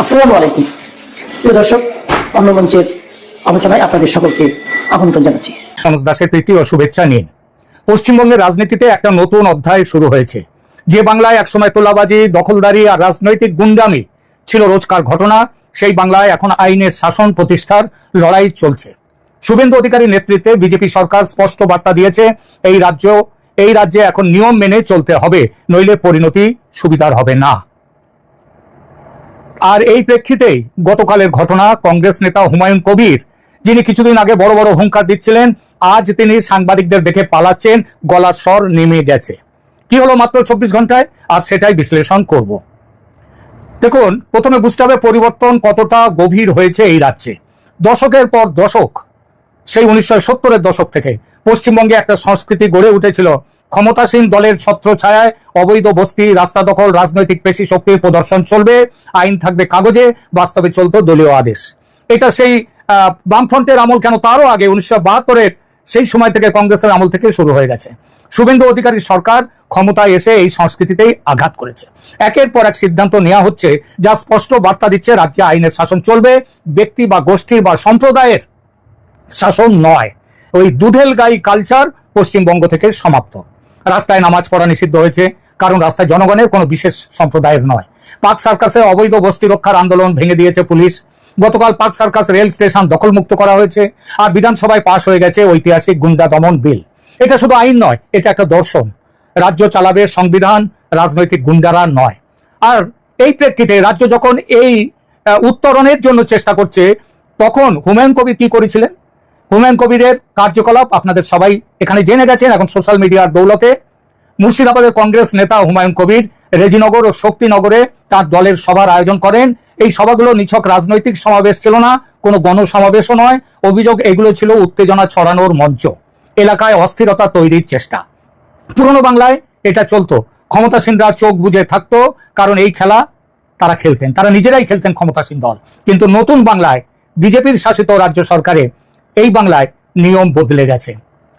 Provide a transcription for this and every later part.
আসসালামু আলাইকুম প্রিয় দর্শক, অন্নমঞ্চের আলোচনায় আপনাদের সকলকে আমন্ত্রণ জানাচ্ছি। সনোজ দাসের প্রীতি ও শুভেচ্ছা নিন। পশ্চিমবঙ্গের রাজনীতিতে একটা নতুন অধ্যায় শুরু হয়েছে। যে বাংলায় একসময় তোলাবাজি, দখলদারি আর রাজনৈতিক গুন্ডামি ছিল রোজকার ঘটনা, সেই বাংলায় এখন আইনের শাসন প্রতিষ্ঠার লড়াই চলছে। শুভেন্দু অধিকারীর নেতৃত্বে বিজেপি সরকার স্পষ্ট বার্তা দিয়েছে, এই রাজ্যে এখন নিয়ম মেনে চলতে হবে, নইলে পরিণতি সুবিধার হবে না। আর এই প্রেক্ষিতেই গতকালের ঘটনা, কংগ্রেস নেতা হুমায়ুন কবির, যিনি কিছুদিন আগে বড় বড় হুঙ্কার দিচ্ছিলেন, আজ তিনি সাংবাদিকদের দেখে পালাচ্ছেন, গলার স্বর নেমে গেছে। কি হলো মাত্র 24 ঘন্টায়, আজ সেটাই বিশ্লেষণ করব। দেখুন, প্রথমে বুঝতে হবে পরিবর্তন কতটা গভীর হয়েছে এই রাজ্যে। দশকের পর দশক, সেই 1970-এর দশক থেকে পশ্চিমবঙ্গে একটা সংস্কৃতি গড়ে উঠেছিল। ক্ষমতাসীন দলের ছত্রছায়ায় অবৈধ বস্তি, রাস্তা দখল, রাজনৈতিক পেশি শক্তির প্রদর্শন চলবে, আইন থাকবে কাগজে, বাস্তবে চলতো দলীয় আদেশ। এটা সেই বামফ্রন্টের আমল, কেন তারও আগে 1972-এর সেই সময় থেকে, কংগ্রেসের আমল থেকে শুরু হয়ে গেছে। শুভেন্দু অধিকারীর সরকার ক্ষমতায় এসে এই সংস্কৃতিতেই আঘাত করেছে। একের পর এক সিদ্ধান্ত নেওয়া হচ্ছে যা স্পষ্ট বার্তা দিচ্ছে রাজ্যে আইনের শাসন চলবে, ব্যক্তি বা গোষ্ঠীর বা সম্প্রদায়ের শাসন নয়। ওই দুধেল গাই কালচার পশ্চিমবঙ্গ থেকে সমাপ্ত। রাস্তায় নামাজ পড়া নিষিদ্ধ হয়েছে, কারণ রাস্তায় জনগণের কোনো বিশেষ সম্প্রদায়ের নয়। পাক সার্কাসে অবৈধ বস্তি রক্ষার আন্দোলন ভেঙে দিয়েছে পুলিশ। গতকাল পাক সার্কাস রেল স্টেশন দখলমুক্ত করা হয়েছে। আর বিধানসভায় পাশ হয়ে গেছে ঐতিহাসিক গুন্ডা দমন বিল। এটা শুধু আইন নয়, এটা একটা দর্শন। রাজ্য চালাবে সংবিধান, রাজনৈতিক গুন্ডারা নয়। আর এই প্রেক্ষিতে রাজ্য যখন এই উত্তরণের জন্য চেষ্টা করছে, তখন হুমায়ুন কবির কি করেছিলেন? হুমায়ুন কবিরের কার্যকলাপ আপনাদের সবাই এখানে জেনে গেছেন এখন সোশ্যাল মিডিয়ার দৌলতে। মুর্শিদাবাদের কংগ্রেস নেতা হুমায়ুন কবির রেজিনগর ও শক্তিনগরে তার দলের সভার আয়োজন করেন। এই সভাগুলো নিছক রাজনৈতিক সমাবেশ ছিল না, কোনো গণসমাবেশও নয়। অভিযোগ, এগুলো ছিল উত্তেজনা ছড়ানোর মঞ্চ, এলাকায় অস্থিরতা তৈরির চেষ্টা। পুরনো বাংলায় এটা চলতো, ক্ষমতাসীনরা চোখ বুজে থাকতো, কারণ এই খেলা তারা খেলতেন, তারা নিজেরাই খেলতেন, ক্ষমতাসীন দল। কিন্তু নতুন বাংলায়, বিজেপির শাসিত রাজ্য সরকারে, এই বাংলায় নিয়ম বদলে গেছে।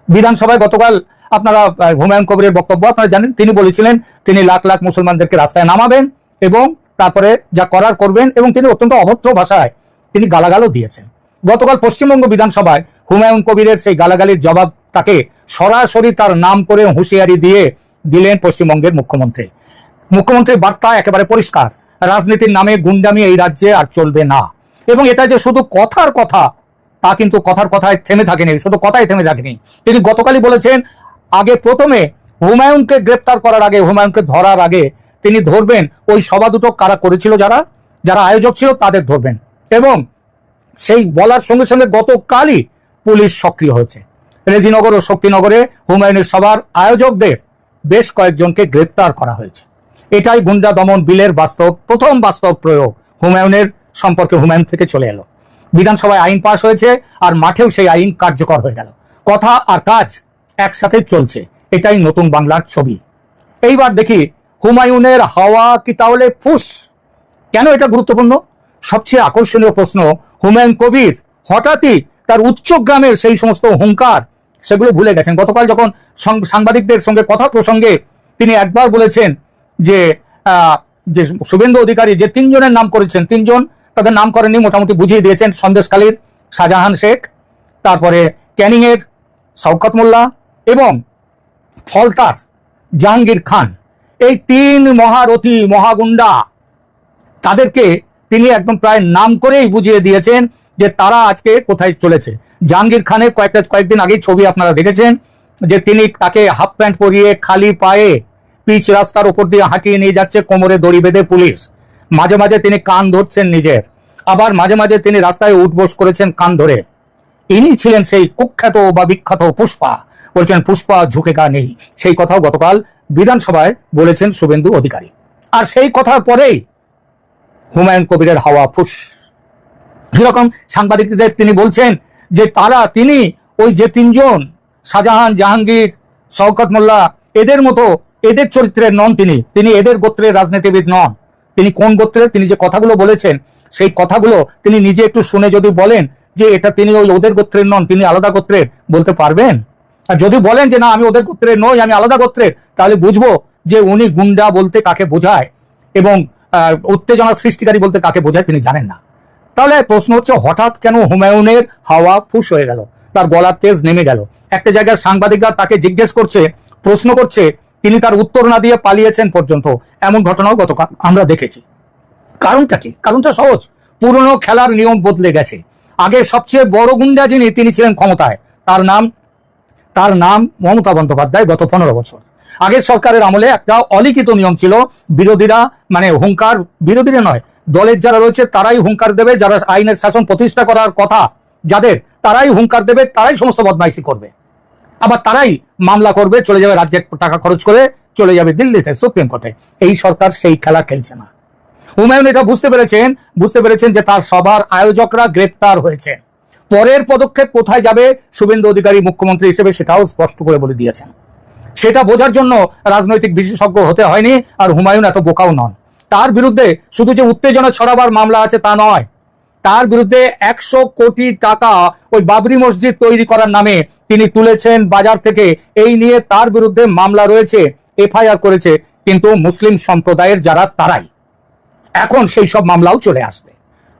বিধানসভায় গতকাল আপনারা হুমায়ুন কবিরের বক্তব্য আপনারা জানেন, তিনি বলেছিলেন তিনি লাখ লাখ মুসলমানদেরকে রাস্তায় নামাবেন এবং তারপরে যা করার করবেন, এবং তিনি অত্যন্ত অভদ্র ভাষায় তিনি গালাগালও দিয়েছেন। গতকাল পশ্চিমবঙ্গ বিধানসভায় হুমায়ুন কবিরের সেই গালাগালির জবাব তাকে সরাসরি তার নাম করে হুঁশিয়ারি দিয়ে দিলেন পশ্চিমবঙ্গের মুখ্যমন্ত্রী। মুখ্যমন্ত্রীর বার্তা একেবারে পরিষ্কার, রাজনীতির নামে গুন্ডামি এই রাজ্যে আর চলবে না। এবং এটা যে শুধু কথার কথা, তা কিন্তু কথার কথায় থেমে থাকেনি, শুধু কথায় থেমে থাকেনি। তিনি গতকালই বলেছেন, আগে প্রথমে হুমায়ুনকে গ্রেপ্তার করার আগে, হুমায়ুনকে ধরার আগে তিনি ধরবেন ওই সভা দুটো কারা করেছিল, যারা আয়োজক ছিল তাদের ধরবেন। এবং সেই বলার সঙ্গে সঙ্গে গতকালই পুলিশ সক্রিয় হয়েছে। রেজিনগর ও শক্তিনগরে হুমায়ুনের সভার আয়োজকদের বেশ কয়েকজনকে গ্রেপ্তার করা হয়েছে। এটাই গুন্ডা দমন বিলের প্রথম বাস্তব প্রয়োগ। হুমায়ুনের সম্পর্কে হুমায়ুন থেকে চলে এলো। বিধানসভায় আইন পাশ হয়েছে, আর মাঠেও সেই আইন কার্যকর হয়ে গেল। কথা আর কাজ একসাথে চলছে, এটাই নতুন বাংলার ছবি। এইবার দেখি হুমায়ুনের হাওয়া কি তাহলে ফুস? কেন এটা গুরুত্বপূর্ণ? সবচেয়ে আকর্ষণীয় প্রশ্ন, হুমায়ুন কবির হঠাৎই তার উচ্চগ্রামের সেই সমস্ত হুঙ্কার, সেগুলো ভুলে গেছেন। গতকাল যখন সাংবাদিকদের সঙ্গে কথা প্রসঙ্গে তিনি একবার বলেছেন যে শুভেন্দু অধিকারী যে তিনজনের নাম করেছেন, তিনজন তাদের নাম করেননি, মোটামুটি বুঝিয়ে দিয়েছেন। সন্দেশখালীর শাহজাহান শেখ, তারপরে ক্যানিং এর শওকত মোল্লা এবং ফলতার জাহাঙ্গীর খান, এই তিন মহারথী মহাগুন্ডা, তাদেরকে তিনি একদম প্রায় নাম করেই বুঝিয়ে দিয়েছেন যে তারা আজকে কোথায় চলেছে। জাহাঙ্গীর খানের কয়েকদিন আগেই ছবি আপনারা দেখেছেন, যে তিনি তাকে হাফ প্যান্ট পরিয়ে খালি পায়ে পিচ রাস্তার উপর দিয়ে হাঁটিয়ে নিয়ে যাচ্ছে, কোমরে দড়ি বেঁধে পুলিশ। মাঝে মাঝে তিনি কান ধরছেন নিজের, আবার মাঝে মাঝে তিনি রাস্তায় উঠবোস করেছেন কান ধরে। ইনি ছিলেন সেই কুখ্যাত বা বিখ্যাত পুষ্পা। বলছেন পুষ্পা ঝুঁকেগা নেই, সেই কথাও গতকাল বিধানসভায় বলেছেন শুভেন্দু অধিকারী। আর সেই কথার পরেই হুমায়ুন কবিরের হাওয়া ফুস। যেরকম সাংবাদিকদের তিনি বলছেন যে তিনি ওই যে তিনজন, শাহজাহান, জাহাঙ্গীর, শওকত মোল্লা, এদের মতো, এদের চরিত্রের নন তিনি এদের গোত্রের রাজনীতিবিদ নন। তিনি কোন গোত্রের? তিনি যে কথাগুলো বলেছেন, সেই কথাগুলো তিনি নিজে একটু শুনে যদি বলেন যে এটা তিনি ওদের গোত্রের নন, তিনি আলাদা গোত্রের, বলতে পারবেন? আর যদি বলেন যে না আমি ওদের গোত্রের নই, আমি আলাদা গোত্রের, তাহলে বুঝবো যে উনি গুন্ডা বলতে কাকে বোঝায় এবং উত্তেজনা সৃষ্টিকারী বলতে কাকে বোঝায় তিনি জানেন না। তাহলে প্রশ্ন হচ্ছে হঠাৎ কেন হুমায়ুনের হাওয়া ফুস হয়ে গেল, তার গলার তেজ নেমে গেল? একটা জায়গায় সাংবাদিকরা তাকে জিজ্ঞেস করছে, প্রশ্ন করছে, তিনি তার উত্তর না দিয়ে পালিয়েছেন পর্যন্ত, এমন ঘটনাও গতকাল আমরা দেখেছি। কারণটা কি? কারণটা সহজ, পুরনো খেলার নিয়ম বদলে গেছে। আগে সবচেয়ে বড় গুন্ডা যিনি, তিনি ছিলেন ক্ষমতায়, তার নাম মমতা বন্দ্যোপাধ্যায়। গত 15 বছর আগের সরকারের আমলে একটা অলিখিত নিয়ম ছিল, বিরোধীরা মানে হুঙ্কার, বিরোধীরা নয়, দলের যারা রয়েছে তারাই হুঙ্কার দেবে, যারা আইনের শাসন প্রতিষ্ঠা করার কথা যাদের, তারাই হুঙ্কার দেবে, তারাই সমস্ত বদমাইশি করবে, আবার তারাই মামলা করবে, চলে যাবে রাজ্যের টাকা খরচ করে, চলে যাবে দিল্লিতে সুপ্রিম কোর্টে। এই সরকার সেই খেলা খেলছে না। হুমায়ুন এটা বুঝতে পেরেছেন যে তার সভার আয়োজকরা গ্রেপ্তার হয়েছে। পরের পদক্ষেপ কোথায় যাবে শুভেন্দু অধিকারী মুখ্যমন্ত্রী হিসেবে সেটাও স্পষ্ট করে বলে দিয়েছেন। সেটা বোঝার জন্য রাজনৈতিক বিশেষজ্ঞ হতে হয়নি, আর হুমায়ুন এত বোকাও নন। তার বিরুদ্ধে শুধু যে উত্তেজনা ছড়াবার মামলা আছে তা নয়, তার বিরুদ্ধে 100 কোটি টাকা ওই বাবরি মসজিদ তৈরি করার নামে তিনি তুলেছেন বাজার থেকে, এই নিয়ে তার বিরুদ্ধে মামলা রয়েছে, এফআইআর করেছে কিন্তু মুসলিম সম্প্রদায়ের যারা, তারাই। এখন সেই সব মামলাও চলে আসবে।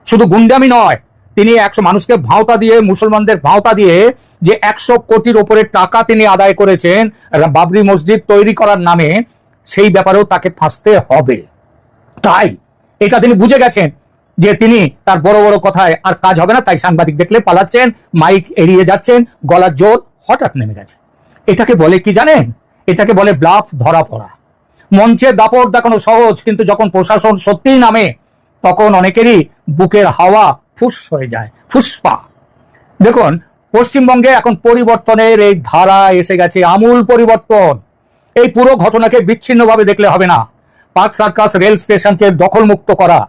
শুধু গুন্ডামি নয়, তিনি 100 মানুষকে ভাওতা দিয়ে, মুসলমানদের ভাওতা দিয়ে যে 100 কোটির ওপরে টাকা তিনি আদায় করেছেন বাবরি মসজিদ তৈরি করার নামে, সেই ব্যাপারেও তাকে ফাঁসতে হবে। তাই এটা তিনি বুঝে গেছেন যে তিনি তার বড় বড় কথায় আর কাজ হবে না, তাই সাংবাদিক দেখলে পালাচ্ছেন, মাইক এড়িয়ে যাচ্ছেন, গলার জোর হঠাৎ নেমে গেছে। এটাকে বলে কি জানেন? এটাকে বলে ব্লাফ, ধরা পড়া। মঞ্চে দাপট দেখানো সহজ, কিন্তু যখন প্রশাসন সত্যিই নামে তখন অনেকেরই বুকের হাওয়া ফুস হয়ে যায়, ফুসপা। দেখুন, পশ্চিমবঙ্গে এখন পরিবর্তনের এই ধারা এসে গেছে, আমূল পরিবর্তন। এই পুরো ঘটনাকে বিচ্ছিন্নভাবে দেখলে হবে না। পার্ক সার্কাস রেল স্টেশনকে দখলমুক্ত করা,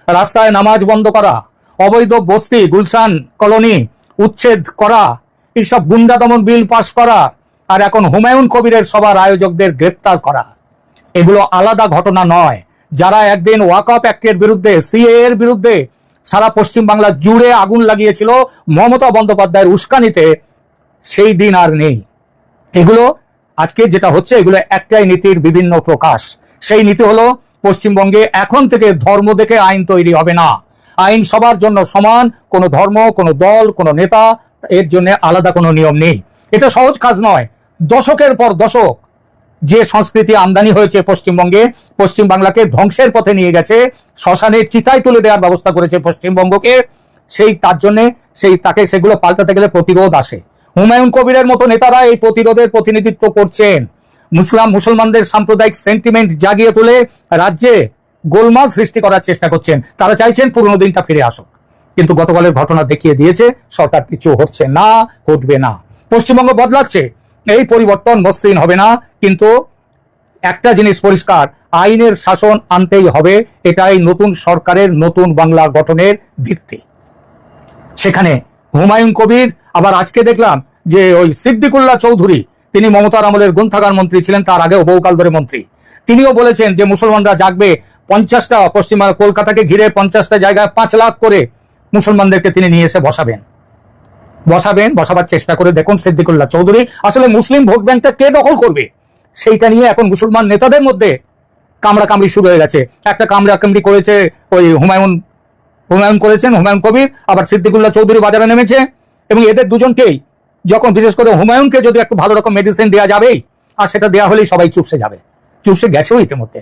রাস্তায় নামাজ বন্ধ করা, অবৈধ বস্তি গুলশান কলোনি উচ্ছেদ করা, এইসব গুন্ডা দমন বিল পাশ করা, আর এখন হুমায়ুন কবিরের সভার আয়োজকদের গ্রেপ্তার করা, এগুলো আলাদা ঘটনা নয়। যারা একদিন ওয়াকআপ অ্যাক্টের বিরুদ্ধে, সিএ এর বিরুদ্ধে সারা পশ্চিমবাংলা জুড়ে আগুন লাগিয়েছিল মমতা বন্দ্যোপাধ্যায়ের উস্কানিতে, সেই দিন আর নেই। এগুলো আজকে যেটা হচ্ছে, এগুলো একটাই নীতির বিভিন্ন প্রকাশ। সেই নীতি হলো পশ্চিমবঙ্গে এখন থেকে ধর্ম দেখে আইন তৈরি হবে না। আইন সবার জন্য সমান, কোনো ধর্ম, কোনো দল, কোনো নেতা, এর জন্য আলাদা কোনো নিয়ম নেই। এটা সহজ কাজ নয়। দশকের পর দশক যে সংস্কৃতি আমদানি হয়েছে পশ্চিমবঙ্গে, পশ্চিমবাংলাকে ধ্বংসের পথে নিয়ে গেছে, শ্মশানে চিতায় তুলে দেওয়ার ব্যবস্থা করেছে পশ্চিমবঙ্গকে, তার জন্য তাকে সেগুলো পাল্টাতে গেলে প্রতিরোধ আসে। হুমায়ুন কবিরের মতো নেতারা এই প্রতিরোধের প্রতিনিধিত্ব করছেন। মুসলমানদের সাম্প্রদায়িক সেন্টিমেন্ট জাগিয়ে তুলে রাজ্যে গোলমাল সৃষ্টি করার চেষ্টা করছেন। তারা চাইছেন পুরনো দিনটা ফিরে আসুক, কিন্তু গতকালের ঘটনা দেখিয়ে দিয়েছে সরকার কিছু হচ্ছে না, ঘটবে না। পশ্চিমবঙ্গ বদলাচ্ছে, এই পরিবর্তন মসৃণ হবে না, কিন্তু একটা জিনিস পরিষ্কার, আইনের শাসন আনতেই হবে। এটাই নতুন সরকারের নতুন বাংলা গঠনের ভিত্তি। সেখানে হুমায়ুন কবির, আবার আজকে দেখলাম যে ওই সিদ্দিকুল্লাহ চৌধুরী, তিনি মমতার আমলের গ্রন্থাগার মন্ত্রী ছিলেন, তার আগেও বহুকাল ধরে মন্ত্রী, তিনিও বলেছেন যে মুসলমানরা জাগবে। 50টা পশ্চিমবঙ্গ, কলকাতাকে ঘিরে 50টা জায়গায় 5 লাখ করে মুসলমানদেরকে তিনি নিয়ে এসে বসাবার চেষ্টা করে দেখুন সিদ্দিকুল্লাহ চৌধুরী। আসলে মুসলিম ভোট ব্যাংকটা কে দখল করবে সেইটা নিয়ে এখন মুসলমান নেতাদের মধ্যে কামড়াকামড়ি শুরু হয়ে গেছে। একটা কামড়াকামড়ি করেছে ওই হুমায়ুন কবির, আবার সিদ্দিকুল্লাহ চৌধুরী বাজারে নেমেছে, এবং এদের দুজনকেই যখন, বিশেষ করে হুমায়ুনকে যদি একটু ভালো রকম মেডিসিন দেওয়া যাবেই, আর সেটা দেওয়া হলেই সবাই চুপসে যাবে, চুপসে গেছেও ইতিমধ্যে।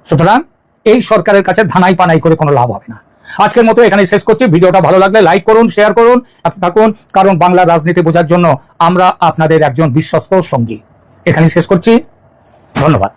সুতরাং এই সরকারের কাছে ধানাই পানাই করে কোনো লাভ হবে না। আজকের মতো এখানে শেষ করছি। ভিডিওটা ভালো লাগলে লাইক করুন, শেয়ার করুন, থাকুন, কারণ বাংলার রাজনীতি বোঝার জন্য আমরা আপনাদের একজন বিশ্বস্ত সঙ্গী। এখানে শেষ করছি, ধন্যবাদ।